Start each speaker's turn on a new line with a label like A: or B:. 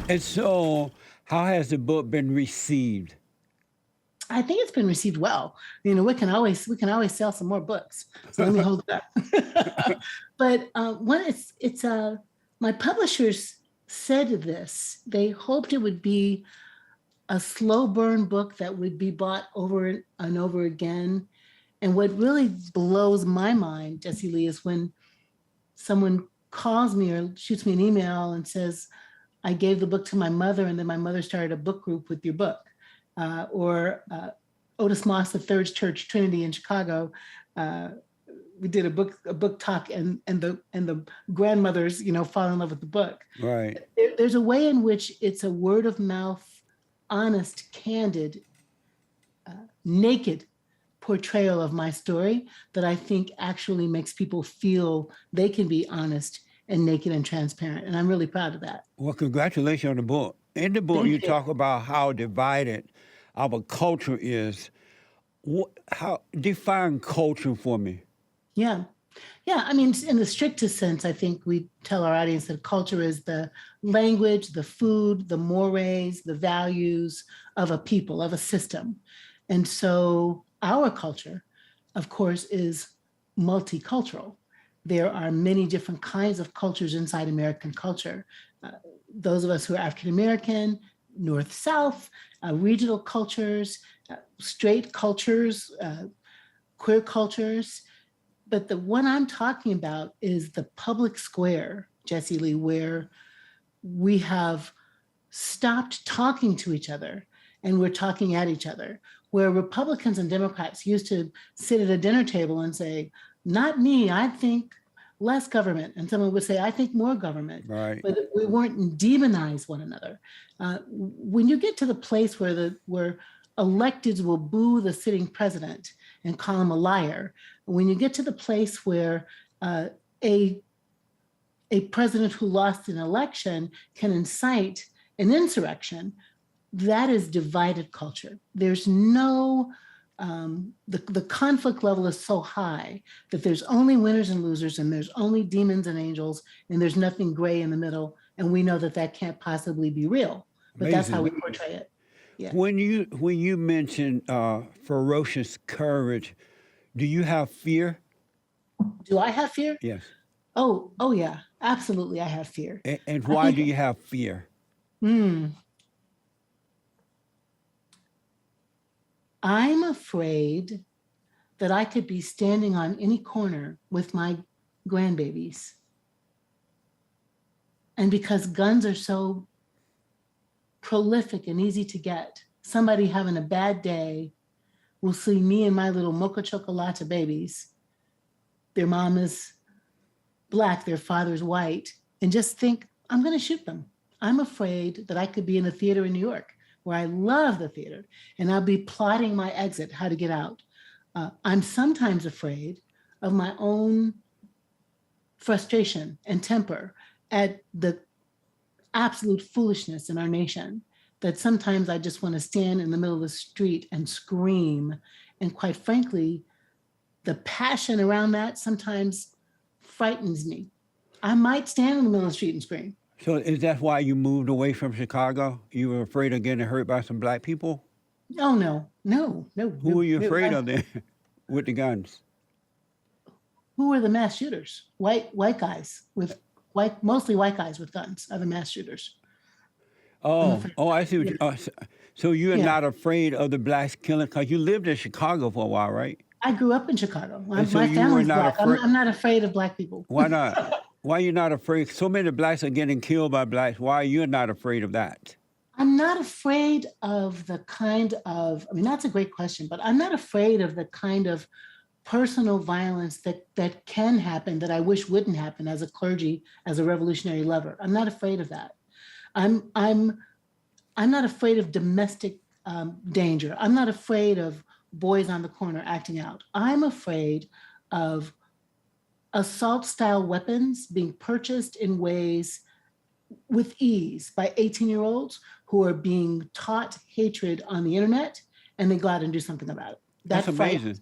A: And so, how has the book been received?
B: I think it's been received well. We can always sell some more books. So let me hold it up. But when it's my publishers said this. They hoped it would be a slow burn book that would be bought over and over again. And what really blows my mind, Jesse Lee, is when someone calls me or shoots me an email and says, I gave the book to my mother, and then my mother started a book group with your book. Or Otis Moss, the Third Church Trinity in Chicago, we did a book talk, and the grandmothers, fall in love with the book.
A: Right.
B: There's a way in which it's a word of mouth, honest, candid, naked portrayal of my story that I think actually makes people feel they can be honest and naked and transparent. And I'm really proud of that.
A: Well, congratulations on the book. In the book,
B: Thank
A: you
B: you.
A: talk about how divided our culture is. How define culture for me?
B: Yeah. Yeah. I mean, in the strictest sense, I think we tell our audience that culture is the language, the food, the mores, the values of a people, of a system. And so our culture, of course, is multicultural. There are many different kinds of cultures inside American culture. Those of us who are African American, North, South, regional cultures, straight cultures, queer cultures. But the one I'm talking about is the public square, Jesse Lee, where we have stopped talking to each other and we're talking at each other, where Republicans and Democrats used to sit at a dinner table and say, not me, I think less government. And someone would say, I think more government.
A: Right.
B: But we weren't demonize one another. When you get to the place where electeds will boo the sitting president and call him a liar, when you get to the place where a president who lost an election can incite an insurrection, that is divided culture. There's no, the conflict level is so high that there's only winners and losers, and there's only demons and angels, and there's nothing gray in the middle. And we know that that can't possibly be real, but that's how we portray it. Yeah.
A: When you mention ferocious courage, do you have fear?
B: Do I have fear?
A: Yes.
B: Oh yeah, absolutely. I have fear.
A: And why do you have fear?
B: I'm afraid that I could be standing on any corner with my grandbabies. And because guns are so prolific and easy to get, somebody having a bad day will see me and my little mocha chocolate babies. Their mom is Black, their father's white, and just think, I'm going to shoot them. I'm afraid that I could be in a theater in New York, where I love the theater, and I'll be plotting my exit, how to get out. I'm sometimes afraid of my own frustration and temper at the absolute foolishness in our nation, that sometimes I just want to stand in the middle of the street and scream. And quite frankly, the passion around that sometimes frightens me. I might stand in the middle of the street and scream.
A: So is that why you moved away from Chicago? You were afraid of getting hurt by some Black people?
B: Oh, no.
A: Who were you afraid of then with the guns?
B: Who were the mass shooters? White guys mostly white guys with guns are the mass shooters.
A: Oh, I see what you. So you're not afraid of the Blacks killing, because you lived in Chicago for a while, right?
B: I grew up in Chicago. My
A: so you were
B: family's
A: not
B: Black. I'm not afraid of Black people.
A: Why not? Why are you not afraid? So many Blacks are getting killed by Blacks. Why are you not afraid of that?
B: I'm not afraid of the kind of, that's a great question, but I'm not afraid of the kind of personal violence that can happen that I wish wouldn't happen as a clergy, as a revolutionary lover. I'm not afraid of that. I'm not afraid of domestic danger. I'm not afraid of boys on the corner acting out. I'm afraid of assault-style weapons being purchased in ways with ease by 18-year-olds who are being taught hatred on the internet, and they go out and do something about it.
A: That's amazing.